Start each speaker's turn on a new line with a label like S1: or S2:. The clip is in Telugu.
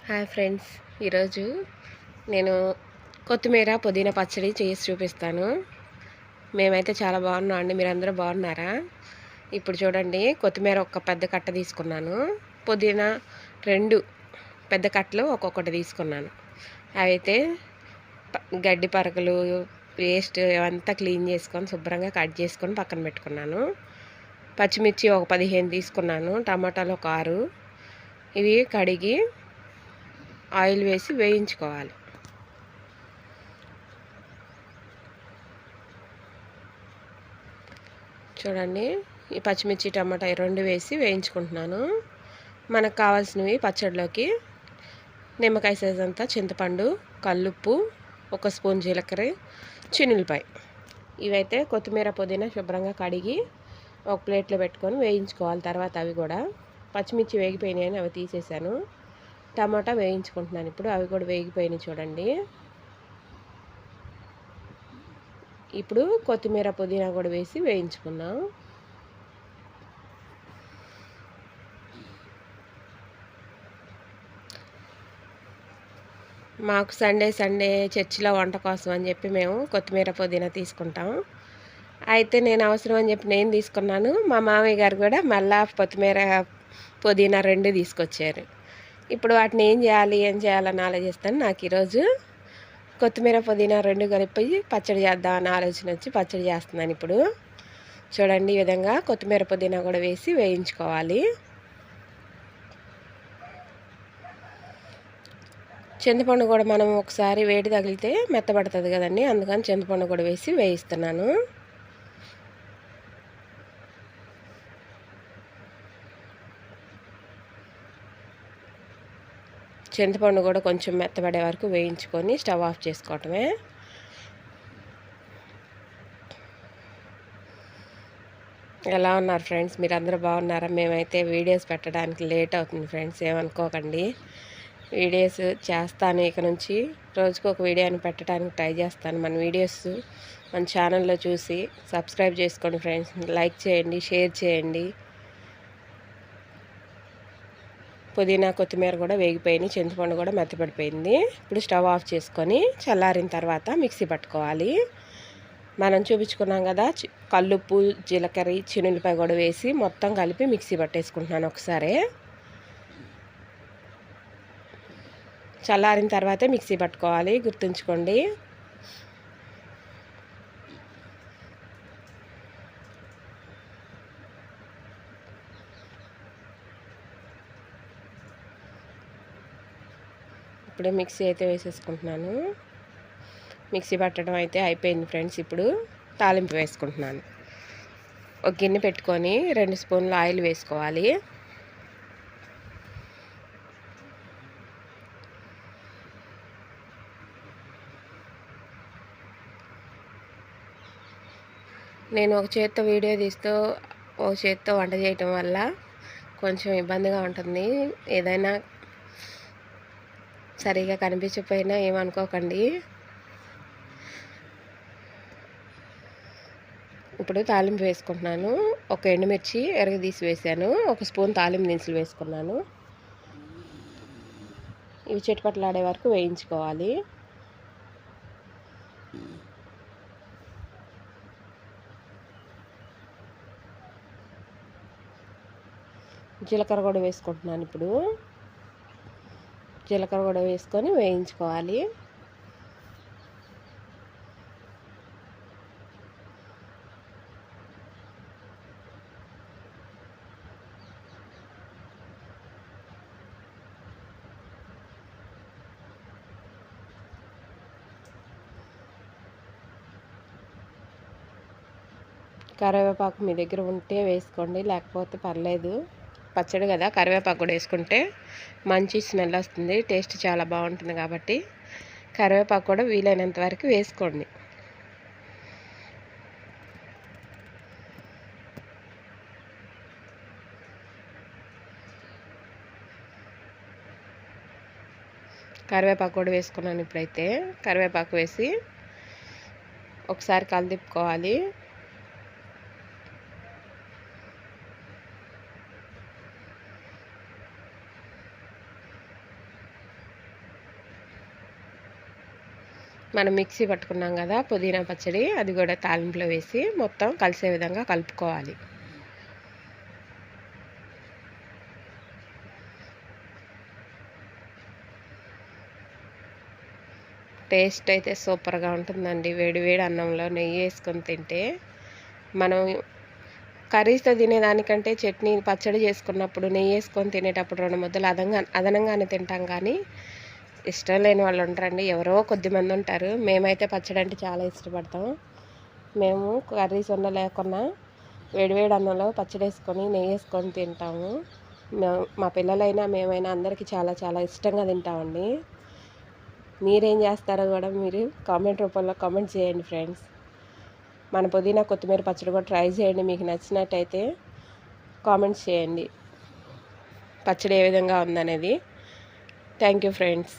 S1: హాయ్ ఫ్రెండ్స్, ఈరోజు నేను కొత్తిమీర పుదీనా పచ్చడి చేసి చూపిస్తాను. మేమైతే చాలా బాగున్నాం అండి. మీరందరూ బాగున్నారా? ఇప్పుడు చూడండి, కొత్తిమీర ఒక పెద్ద కట్ట తీసుకున్నాను. పుదీనా 2 పెద్ద కట్టలు ఒక్కొక్కటి తీసుకున్నాను. అయితే గడ్డి పరకలు వేస్ట్ అవంతా క్లీన్ చేసుకొని శుభ్రంగా కట్ చేసుకొని పక్కన పెట్టుకున్నాను. పచ్చిమిర్చి ఒక 15 తీసుకున్నాను. టమాటాలు ఒక 6. ఇవి కడిగి ఆయిల్ వేసి వేయించుకోవాలి. చూడండి, ఈ పచ్చిమిర్చి టమాటా 2 వేసి వేయించుకుంటున్నాను. మనకు కావాల్సినవి పచ్చడిలోకి నిమ్మకాయ సైజ్ అంతా చింతపండు, కల్లుప్పు, 1 స్పూన్ జీలకర్ర, చిన్నులపాయ. ఇవైతే కొత్తిమీర పుదీనా శుభ్రంగా కడిగి ఒక ప్లేట్లో పెట్టుకొని వేయించుకోవాలి. తర్వాత అవి కూడా పచ్చిమిర్చి వేగిపోయినాయని అవి తీసేసాను. టమాటా వేయించుకుంటున్నాను. ఇప్పుడు అవి కూడా వేగిపోయినాయి చూడండి. ఇప్పుడు కొత్తిమీర పుదీనా కూడా వేసి వేయించుకున్నాం. మాకు సండే చర్చిలో వంట కోసం అని చెప్పి మేము కొత్తిమీర పుదీనా తీసుకుంటాం. అయితే నేను అవసరం అని చెప్పి నేను తీసుకున్నాను. మా మామయ్య గారు కూడా మళ్ళా కొత్తిమీర పుదీనా 2 తీసుకొచ్చారు. ఇప్పుడు వాటిని ఏం చేయాలని ఆలోచిస్తాను. నాకు ఈరోజు కొత్తిమీర పుదీనా 2 కలిపి పచ్చడి చేద్దామని ఆలోచన వచ్చి పచ్చడి చేస్తున్నాను. ఇప్పుడు చూడండి, ఈ విధంగా కొత్తిమీర పుదీనా కూడా వేసి వేయించుకోవాలి. చింతపండు కూడా మనం ఒకసారి వేడి తగిలితే మెత్తబడుతుంది కదండి, అందుకని చింతపండు కూడా వేసి వేయిస్తున్నాను. చింతపండు కూడా కొంచెం మెత్తబడే వరకు వేయించుకొని స్టవ్ ఆఫ్ చేసుకోవటమే. ఎలా ఉన్నారు ఫ్రెండ్స్? మీరు అందరూ బాగున్నారా? మేమైతే వీడియోస్ పెట్టడానికి లేట్ అవుతుంది ఫ్రెండ్స్, ఏమనుకోకండి. వీడియోస్ చేస్తాను, ఇక నుంచి రోజుకు ఒక వీడియోని పెట్టడానికి ట్రై చేస్తాను. మన వీడియోస్ మన ఛానల్లో చూసి సబ్స్క్రైబ్ చేసుకోండి ఫ్రెండ్స్. లైక్ చేయండి, షేర్ చేయండి. పుదీనా కొత్తిమీర కూడా వేగిపోయింది, చింతపండు కూడా మెత్తపడిపోయింది. ఇప్పుడు స్టవ్ ఆఫ్ చేసుకొని చల్లారిన తర్వాత మిక్సీ పట్టుకోవాలి. మనం చూపించుకున్నాం కదా, కల్లుప్పు, జీలకర్ర, చిన్నులపాయ కూడా వేసి మొత్తం కలిపి మిక్సీ పట్టేసుకుంటున్నాను ఒకసారి. చల్లారిన తర్వాతే మిక్సీ పట్టుకోవాలి, గుర్తుంచుకోండి. ఇప్పుడు మిక్సీ అయితే వేసేసుకుంటున్నాను. మిక్సీ పట్టడం అయితే అయిపోయింది ఫ్రెండ్స్. ఇప్పుడు తాలింపు వేసుకుంటున్నాను. ఒక గిన్నె పెట్టుకొని 2 స్పూన్ల ఆయిల్ వేసుకోవాలి. నేను ఒక చేత్తో వీడియో తీస్తూ ఒక చేత్తో వంట చేయటం వల్ల కొంచెం ఇబ్బందిగా ఉంటుంది. ఏదైనా సరిగా కనిపించకపోయినా ఏమనుకోకండి. ఇప్పుడు తాలింపు వేసుకుంటున్నాను. ఒక ఎండుమిర్చి ఎరగదీసి వేసాను. 1 స్పూన్ తాలింపు దినుసులు వేసుకున్నాను. ఇవి చిటపటలాడే వరకు వేయించుకోవాలి. జీలకర్ర కూడా వేసుకుంటున్నాను. ఇప్పుడు జీలకర్ర కూడా వేసుకొని వేయించుకోవాలి. కరివేపాకు మీ దగ్గర ఉంటే వేసుకోండి, లేకపోతే పర్లేదు. పచ్చడి కదా, కరివేపాకు కూడా వేసుకుంటే మంచి స్మెల్ వస్తుంది, టేస్ట్ చాలా బాగుంటుంది. కాబట్టి కరివేపాకు కూడా వీలైనంత వరకు వేసుకోండి. కరివేపాకు కూడా వేసుకున్నాను. ఇప్పుడైతే కరివేపాకు వేసి ఒకసారి కలిదిప్పుకోవాలి. మనం మిక్సీ పట్టుకున్నాం కదా పుదీనా పచ్చడి, అది కూడా తాలింపులో వేసి మొత్తం కలిసే విధంగా కలుపుకోవాలి. టేస్ట్ అయితే సూపర్గా ఉంటుందండి. వేడి వేడి అన్నంలో నెయ్యి వేసుకొని తింటే, మనం కర్రీస్తో తినేదానికంటే చట్నీ పచ్చడి చేసుకున్నప్పుడు నెయ్యి వేసుకొని తినేటప్పుడు 2 ముద్దలు అదనంగానే తింటాం. కానీ ఇష్టం లేని వాళ్ళు ఉంటారండి, ఎవరో కొద్దిమంది ఉంటారు. మేమైతే పచ్చడి అంటే చాలా ఇష్టపడతాం. మేము కర్రీస్ లేకున్నా వేడివేడి అన్నంలో పచ్చడి వేసుకొని నెయ్యి వేసుకొని తింటాము. మా పిల్లలైనా మేమైనా అందరికీ చాలా చాలా ఇష్టంగా తింటామండి. మీరేం చేస్తారో కూడా మీరు కామెంట్ రూపంలో కామెంట్ చేయండి ఫ్రెండ్స్. మన పుదీనా కొత్తిమీర పచ్చడి కూడా ట్రై చేయండి. మీకు నచ్చినట్టయితే కామెంట్స్ చేయండి పచ్చడి ఏ విధంగా ఉందనేది. Thank you friends.